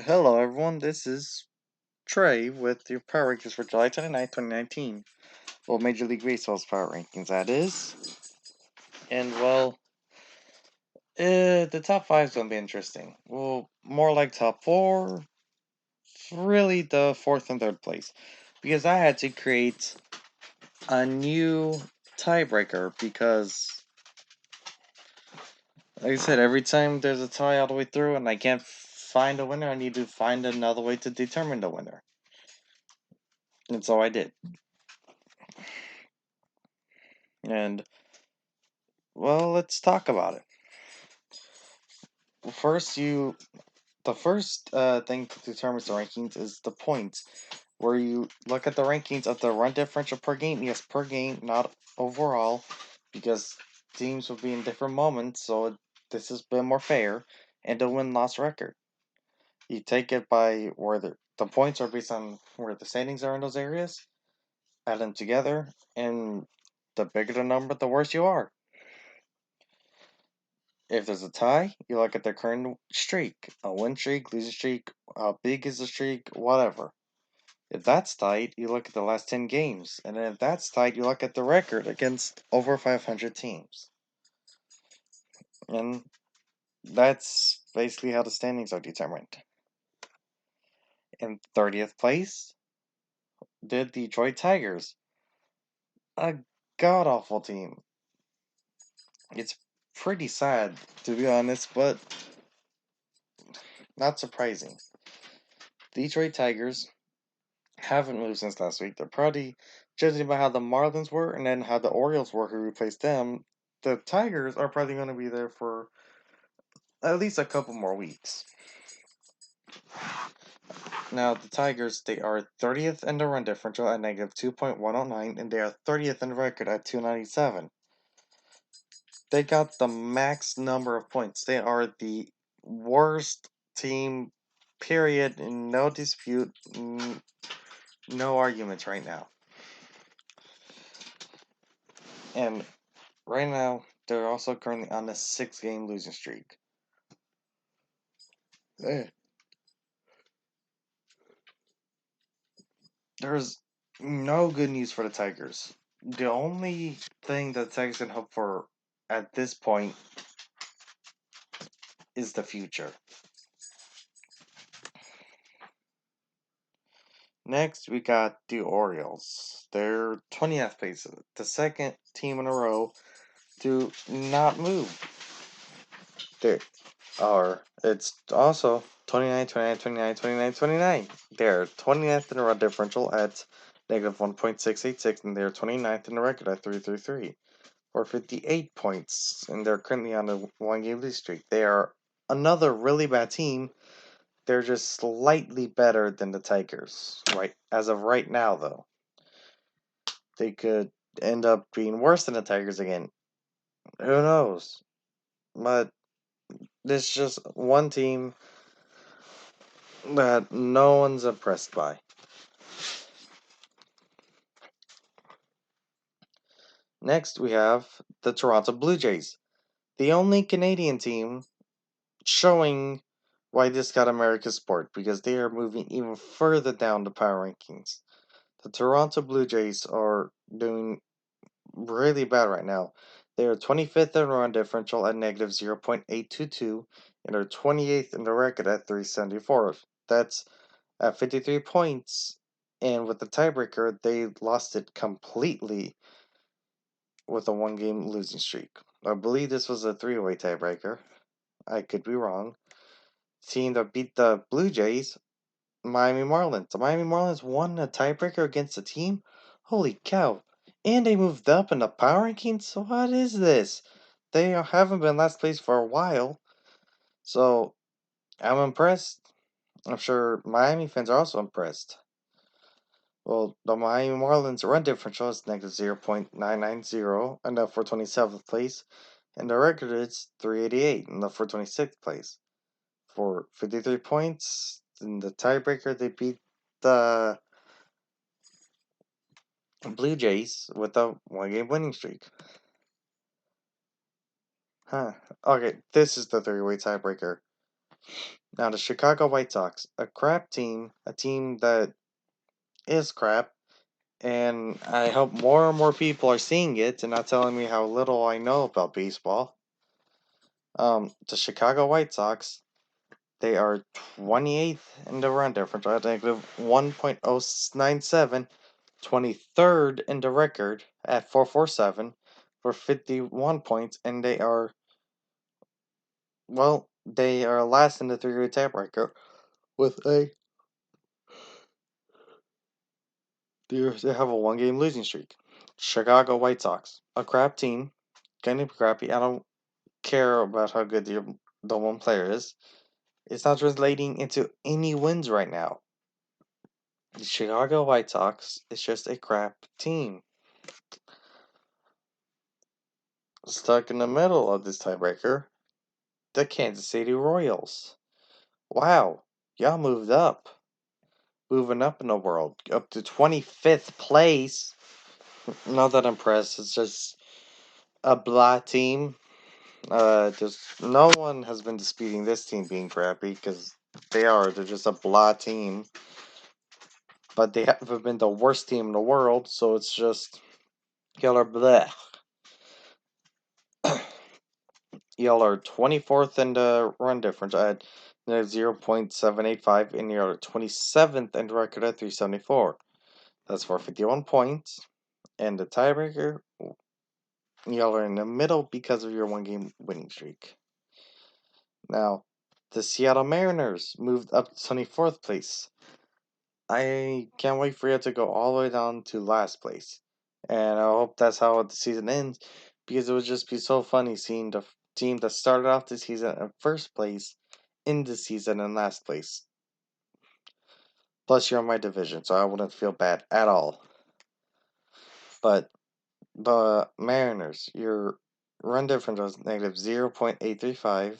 Hello, everyone. This is Trey with your power rankings for July 29th, 2019. Well, Major League Baseball's power rankings, that is. And, the top five is going to be interesting. Well, more like top four, really the fourth and third place. Because I had to create a new tiebreaker because, like I said, every time there's a tie all the way through and I can't find a winner, I need to find another way to determine the winner. And so I did. And, well, let's talk about it. First, the first thing that determines the rankings is the points, where you look at the rankings of the run differential per game. Yes, per game, not overall, because teams will be in different moments, so this has been more fair, and the win-loss record. You take it by where the points are based on where the standings are in those areas, add them together, and the bigger the number, the worse you are. If there's a tie, you look at the current streak, a win streak, losing streak, how big is the streak, whatever. If that's tight, you look at the last 10 games. And then if that's tight, you look at the record against over 500 teams. And that's basically how the standings are determined. In 30th place, the Detroit Tigers. A god awful team. It's pretty sad, to be honest, but not surprising. Detroit Tigers haven't moved since last week. They're probably, judging by how the Marlins were and then how the Orioles were who replaced them, the Tigers are probably going to be there for at least a couple more weeks. Now, the Tigers, they are 30th in the run differential at negative 2.109, and they are 30th in the record at 297. They got the max number of points. They are the worst team, period, no dispute, no arguments right now. And right now, they're also currently on a 6-game losing streak. There's no good news for the Tigers. The only thing that the Tigers can hope for at this point is the future. Next, we got the Orioles. They're 20th place, the second team in a row to not move. It's also 29, 29, 29, 29, 29. They're 29th in the run differential at negative 1.686, and they're 29th in the record at 333 for 58 points, and they're currently on a 1-game losing streak. They are another really bad team. They're just slightly better than the Tigers, right? As of right now, though. They could end up being worse than the Tigers again. Who knows? But it's just one team that no one's impressed by. Next, we have the Toronto Blue Jays, the only Canadian team showing why this got America's support, because they are moving even further down the power rankings. The Toronto Blue Jays are doing really bad right now. They are 25th in run differential at negative 0.822 and are 28th in the record at 374. That's at 53 points, and with the tiebreaker, they lost it completely with a 1-game losing streak. I believe this was a 3-way tiebreaker. I could be wrong. Team that beat the Blue Jays, Miami Marlins. The Miami Marlins won a tiebreaker against a team? Holy cow. And they moved up in the power rankings? What is this? They haven't been last place for a while. So, I'm impressed. I'm sure Miami fans are also impressed. Well, the Miami Marlins run differential is negative 0.990 enough for 27th place, and the record is 388 enough for 26th place. For 53 points, in the tiebreaker, they beat the Blue Jays with a 1-game winning streak. Okay, this is the 3-way tiebreaker. Now, the Chicago White Sox, a crap team, a team that is crap, and I hope more and more people are seeing it and not telling me how little I know about baseball. The Chicago White Sox, they are 28th in the run difference, at negative 1.097, 23rd in the record at 447 for 51 points, and they are last in the three-year tiebreaker with they have a one-game losing streak. Chicago White Sox, a crap team, kind of crappy. I don't care about how good the one player is. It's not translating into any wins right now. The Chicago White Sox is just a crap team. Stuck in the middle of this tiebreaker, the Kansas City Royals. Wow, y'all moved up. Moving up in the world. Up to 25th place. Not that impressed. It's just a blah team. Just no one has been disputing this team being crappy because they're just a blah team. But they haven't been the worst team in the world, so it's just y'all are bleh. Y'all are 24th in the run difference at 0.785, and you're 27th in the record at 374. That's for 51 points. And the tiebreaker, y'all are in the middle because of your one-game winning streak. Now, the Seattle Mariners moved up to 24th place. I can't wait for you to go all the way down to last place. And I hope that's how the season ends, because it would just be so funny seeing the team that started off the season in first place in the season in last place. Plus, you're in my division, so I wouldn't feel bad at all. But the Mariners, your run difference was negative 0.835.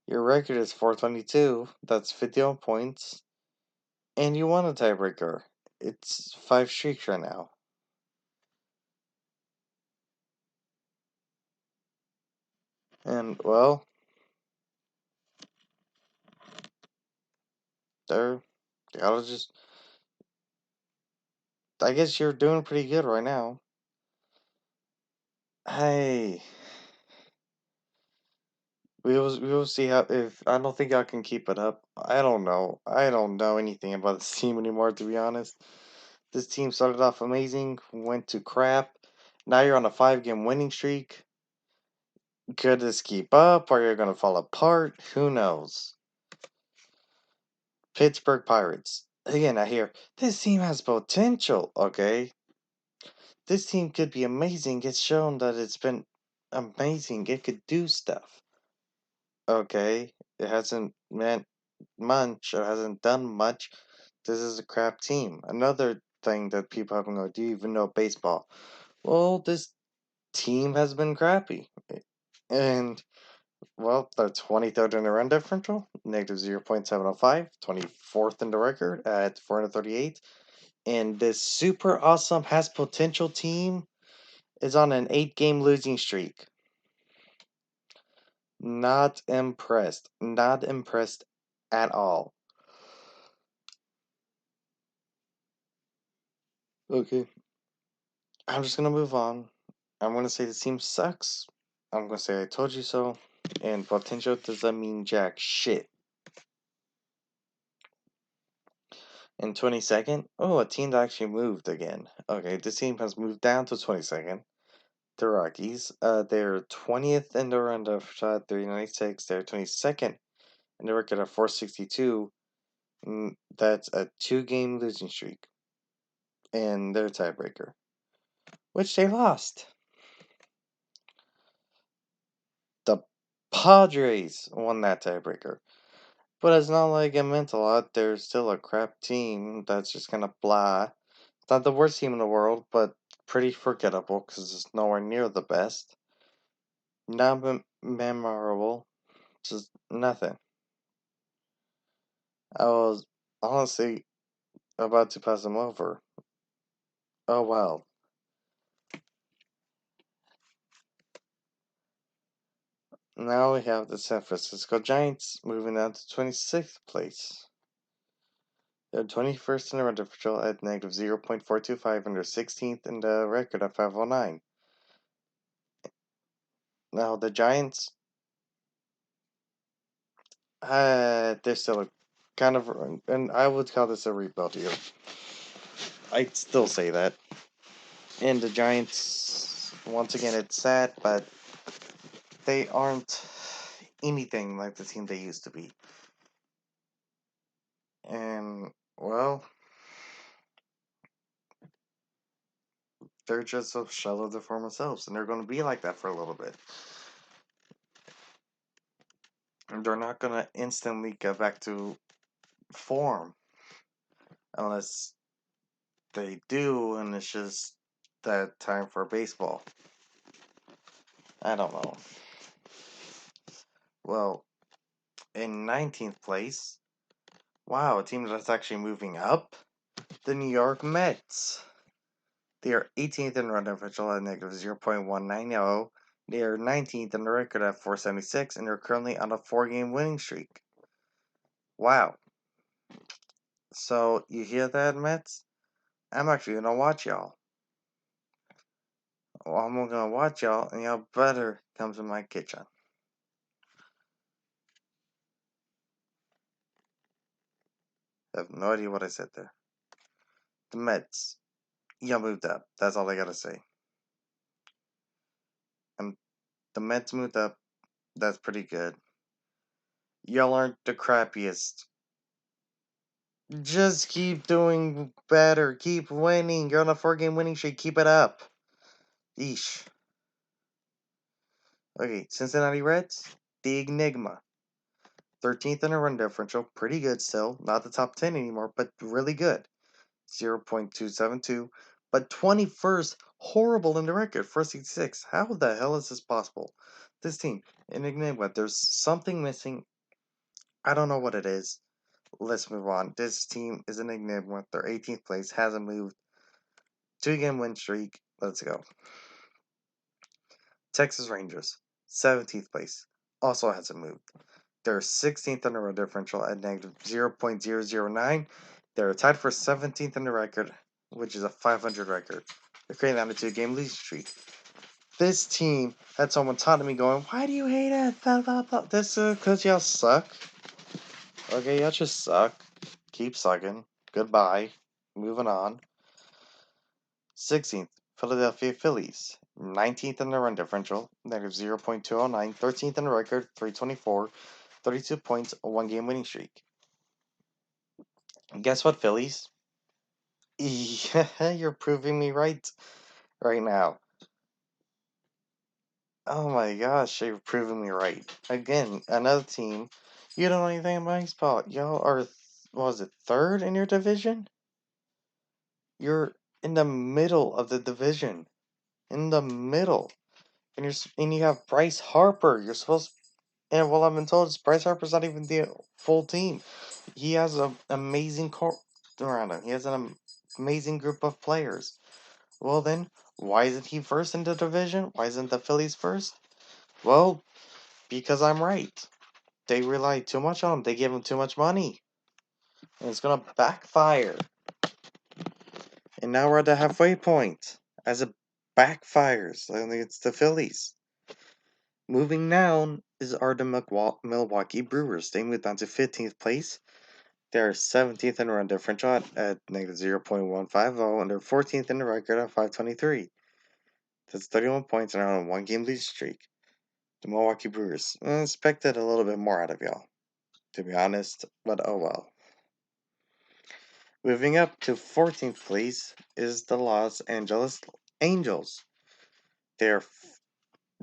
Your record is 422. That's 51 points. And you won a tiebreaker. It's 5 streaks right now. And, well, they're. Gotta just. I guess you're doing pretty good right now. Hey. We will see how. If I don't think I can keep it up. I don't know. I don't know anything about this team anymore, to be honest. This team started off amazing, went to crap. Now you're on a 5-game winning streak. Could this keep up? Or you're gonna fall apart? Who knows? Pittsburgh Pirates. Again, I hear this team has potential. Okay, this team could be amazing. It's shown that it's been amazing. It could do stuff. Okay, it hasn't meant much. It hasn't done much. This is a crap team. Another thing that people haven't gone, do you even know baseball? Well, this team has been crappy. And, well, they're 23rd in the run differential, negative 0.705, 24th in the record at 438. And this super awesome, has potential team is on an 8-game losing streak. Not impressed. Not impressed at all. Okay. I'm just gonna move on. I'm gonna say the team sucks. I'm gonna say I told you so. And potential doesn't mean jack shit. In 22nd, oh, a team that actually moved again. Okay, this team has moved down to 22nd. The Rockies. They're 20th in the round of shot 396. They're 22nd in the record of 462. That's a 2-game losing streak. And their tiebreaker, which they lost. The Padres won that tiebreaker. But it's not like it meant a lot. They're still a crap team that's just kind of blah. It's not the worst team in the world, but pretty forgettable because it's nowhere near the best. Not memorable, just nothing. I was honestly about to pass them over. Oh well. Now we have the San Francisco Giants moving down to 26th place. They're 21st in the run differential at negative 0.425 and they're 16th in the record at 509. Now the Giants, they're still kind of, and I would call this a rebuild year. I'd still say that. And the Giants, once again, it's sad, but they aren't anything like the team they used to be. And, well, they're just a shell of their former selves, and they're going to be like that for a little bit. And they're not going to instantly get back to form unless they do, and it's just that time for baseball. I don't know. Well, in 19th place, wow, a team that's actually moving up, the New York Mets. They are 18th in run differential at negative 0.190. They are 19th in the record at 476, and they're currently on a 4-game winning streak. Wow. So, you hear that, Mets? I'm actually going to watch y'all. Well, I'm going to watch y'all, and y'all better come to my kitchen. I have no idea what I said there. The Mets. Y'all moved up. That's all I gotta say. And the Mets moved up. That's pretty good. Y'all aren't the crappiest. Just keep doing better. Keep winning. You're on a 4-game winning streak. Keep it up. Eesh. Okay, Cincinnati Reds. The Enigma. 13th in a run differential. Pretty good still. Not the top 10 anymore, but really good. 0.272. But 21st, horrible in the record. 466. How the hell is this possible? This team, an Enigma. There's something missing. I don't know what it is. Let's move on. This team is an enigma. They're 18th place, hasn't moved. 2-game win streak. Let's go. Texas Rangers, 17th place, also hasn't moved. They're 16th in the run differential at negative 0.009. They're tied for 17th in the record, which is a 500 record. They're creating on a 2-game losing streak. This team had someone taunting me going, "Why do you hate it? Blah, blah, blah." This is because y'all suck. Okay, y'all just suck. Keep sucking. Goodbye. Moving on. 16th, Philadelphia Phillies. 19th in the run differential, negative 0.209. 13th in the record, 324. 32 points, a 1-game winning streak. And guess what, Phillies? You're proving me right now. Oh my gosh, you're proving me right. Again, another team. You don't know anything about baseball. Y'all are, what was it, third in your division? You're in the middle of the division. In the middle. And you have Bryce Harper. You're supposed, and well, I've been told Bryce Harper's not even the full team. He has an amazing core around him. He has an amazing group of players. Well, then, why isn't he first in the division? Why isn't the Phillies first? Well, because I'm right. They rely too much on him. They give him too much money. And it's going to backfire. And now we're at the halfway point. As it backfires, I think it's the Phillies. Moving down are the Milwaukee Brewers. They moved down to 15th place. They're 17th in run differential at negative 0.150, and they're 14th in the record at 523. That's 31 points and are on a 1-game losing streak. The Milwaukee Brewers. I expected a little bit more out of y'all, to be honest, but oh well. Moving up to 14th place is the Los Angeles Angels. They're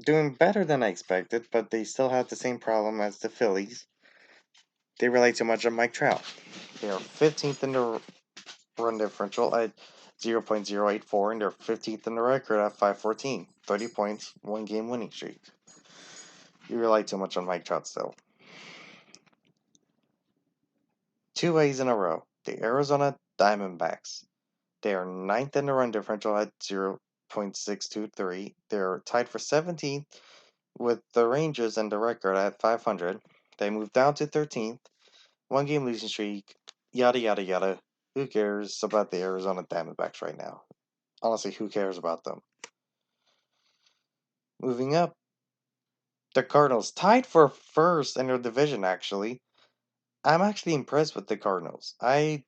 doing better than I expected, but they still have the same problem as the Phillies. They rely too much on Mike Trout. They are 15th in the run differential at 0.084, and they're 15th in the record at 514. 30 points, 1-game winning streak. You rely too much on Mike Trout still. 2 A's in a row. The Arizona Diamondbacks. They are 9th in the run differential at 0.623. They're tied for 17th With the Rangers and the record at 500, they moved down to 13th, one game losing streak, yada yada yada. Who cares about the Arizona Diamondbacks right now? Honestly, who cares about them? Moving up, the Cardinals tied for first in their division, actually. I'm actually impressed with the Cardinals. I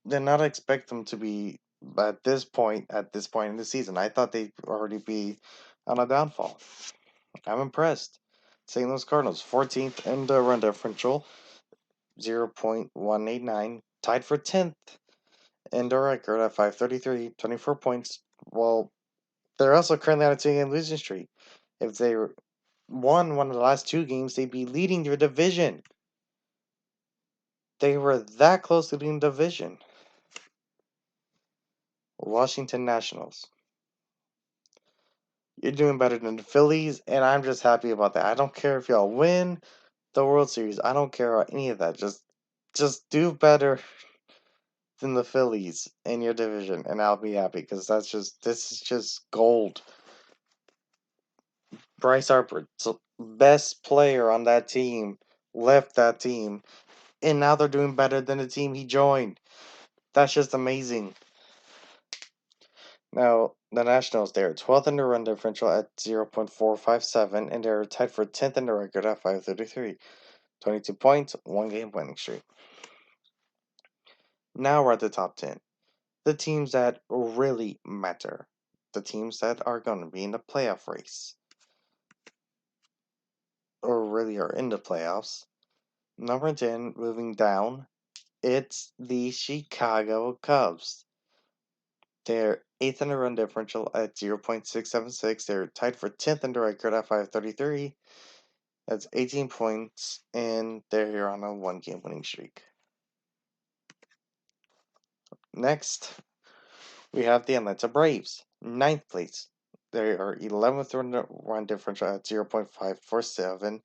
did not expect them to be at this point in the season. I thought they'd already be on a downfall. I'm impressed. St. Louis Cardinals, 14th in the run differential, 0.189, tied for 10th in the record at 533, 24 points. Well, they're also currently on a two-game losing streak. If they won one of the last two games, they'd be leading their division. They were that close to leading the division. Washington Nationals. You're doing better than the Phillies, and I'm just happy about that. I don't care if y'all win the World Series. I don't care about any of that. Just do better than the Phillies in your division, and I'll be happy because this is just gold. Bryce Harper, best player on that team, left that team, and now they're doing better than the team he joined. That's just amazing. Now, the Nationals, they're 12th in the run differential at 0.457, and they're tied for 10th in the record at 533. 22 points, one game winning streak. Now we're at the top 10. The teams that really matter. The teams that are going to be in the playoff race. Or really are in the playoffs. Number 10, moving down, it's the Chicago Cubs. They're 8th in the run differential at 0.676. They're tied for 10th in the record at 533. That's 18 points, and they're here on a one-game winning streak. Next, we have the Atlanta Braves, ninth place. They are 11th in the run differential at 0.547.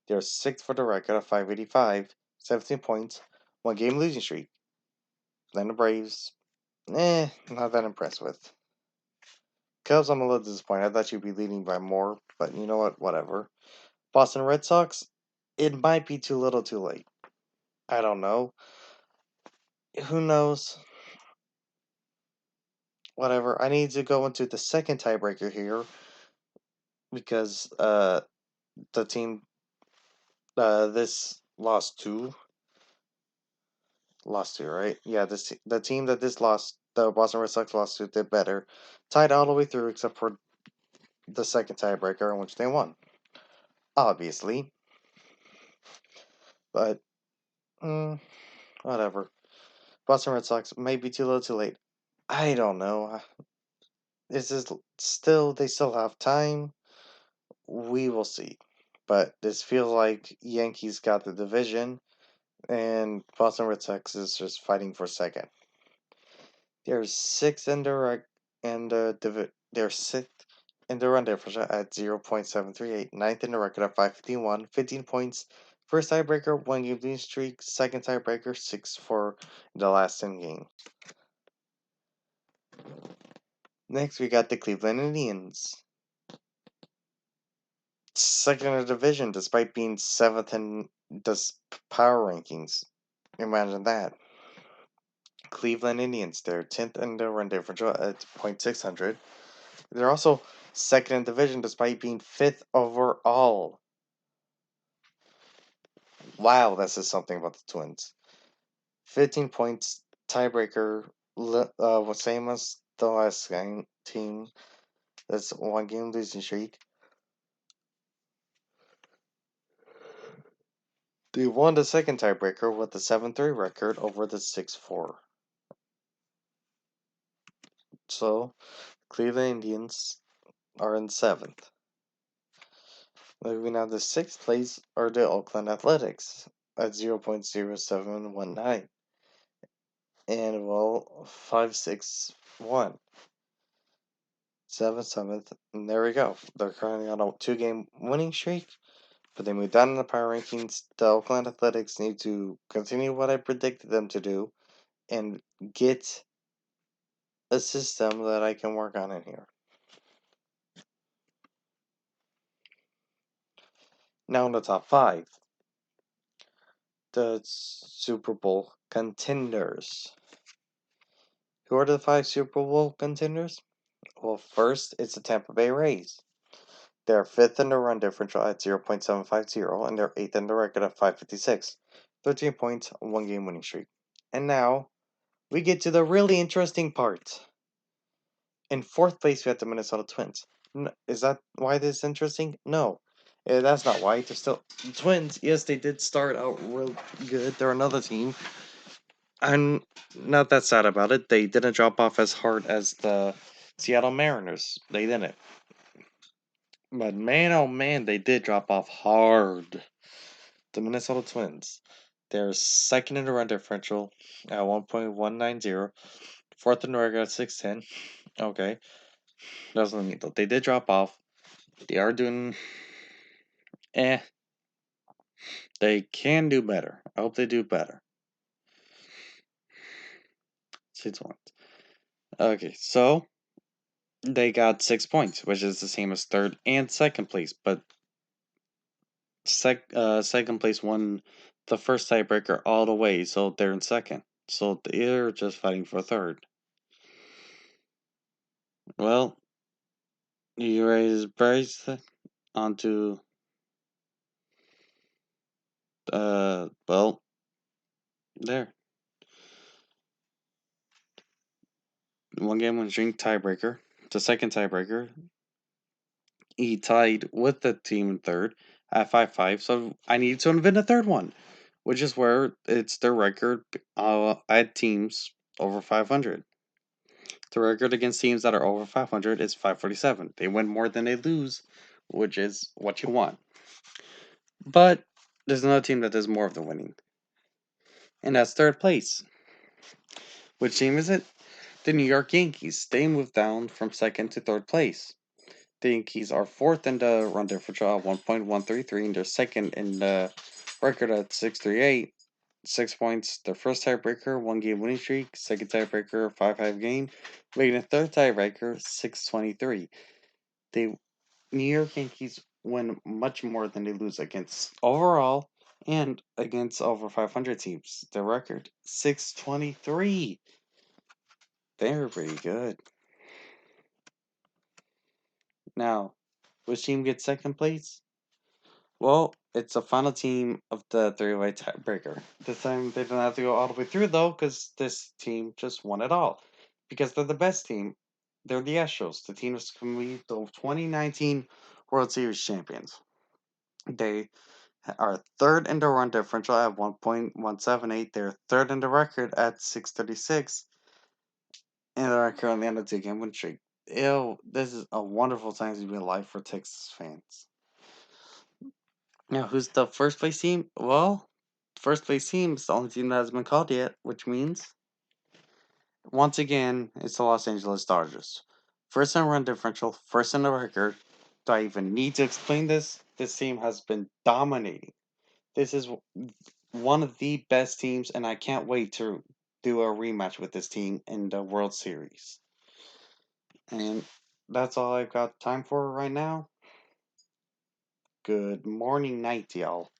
They're 6th for the record at 585, 17 points, one-game losing streak. Then the Braves, not that impressed with. Cubs, I'm a little disappointed. I thought you'd be leading by more, but you know what? Whatever. Boston Red Sox, it might be too little too late. I don't know. Who knows? Whatever. I need to go into the second tiebreaker here because the team this lost to, right? Yeah, the team that this lost, the Boston Red Sox lost to, did better. Tied all the way through except for the second tiebreaker in which they won. Obviously. But whatever. Boston Red Sox may be too little too late. I don't know. Is this still they still have time? We will see. But this feels like Yankees got the division and Boston Red Sox is just fighting for second. They're sixth in the they're sixth in the run differential at 0.738, ninth in the record at 551, 15 points. First tiebreaker, one game losing streak. Second tiebreaker, 6 for the last 10 games. Next, we got the Cleveland Indians. Second in the division, despite being seventh in the power rankings. Imagine that. Cleveland Indians, they're 10th in the run differential at .600. They're also second in division despite being 5th overall. Wow, that says something about the Twins. 15 points, tiebreaker, same as the last team. That's one game losing streak. They won the second tiebreaker with the 7-3 record over the 6-4. So, Cleveland Indians are in 7th. Moving on to 6th place are the Oakland Athletics at 0.0719. And well, 561. 7th, and there we go. They're currently on a two-game winning streak, but they moved down in the power rankings. The Oakland Athletics need to continue what I predicted them to do and get a system that I can work on in here. Now in the top five, the Super Bowl contenders. Who are the five Super Bowl contenders? Well, first, it's the Tampa Bay Rays. They're fifth in the run differential at 0.750, and they're eighth in the record at 556. 13 points, one game winning streak. And now, we get to the really interesting part. In fourth place, we have the Minnesota Twins. Is that why this is interesting? No. That's not why. They're still Twins. Yes, they did start out real good. They're another team. I'm not that sad about it. They didn't drop off as hard as the Seattle Mariners. They didn't. But man, oh man, they did drop off hard. The Minnesota Twins. They're second in the run differential at 1.190. Fourth in the record at 610. Okay. Doesn't mean though. They did drop off. They are doing eh. They can do better. I hope they do better. 6 points. Okay, so they got 6 points, which is the same as third and second place, but second place won the first tiebreaker all the way, so they're in second. So they're just fighting for third. Well, you raise Bryce onto well, there. One game win string tiebreaker. The second tiebreaker. He tied with the team in third at 5-5, so I need to invent a third one, which is where it's their record at teams over 500. The record against teams that are over 500 is 547. They win more than they lose, which is what you want. But there's another team that does more of the winning, and that's third place. Which team is it? The New York Yankees. They moved down from second to third place. The Yankees are fourth in the run differential at 1.133, and they're second in the record at 638. 6 points. Their first tiebreaker, one game winning streak. Second tiebreaker, 5-5 game. Making a third tiebreaker, 623. The New York Yankees win much more than they lose against overall and against over 500 teams. The record, 623. They're pretty good. Now, which team gets second place? Well, it's the final team of the three-way tiebreaker. This time they don't have to go all the way through though, because this team just won it all. Because they're the best team. They're the Astros, the team that's going to be the 2019 World Series champions. They are third in the run differential at 1.178. They're third in the record at 636. And they're currently on a two-game win streak. Ew, this is a wonderful time to be alive for Texas fans. Now, who's the first place team? Well, first place team is the only team that hasn't been called yet, which means, once again, it's the Los Angeles Dodgers. First in run differential, first in the record. Do I even need to explain this? This team has been dominating. This is one of the best teams, and I can't wait to do a rematch with this team in the World Series. And that's all I've got time for right now. Good morning, night, y'all.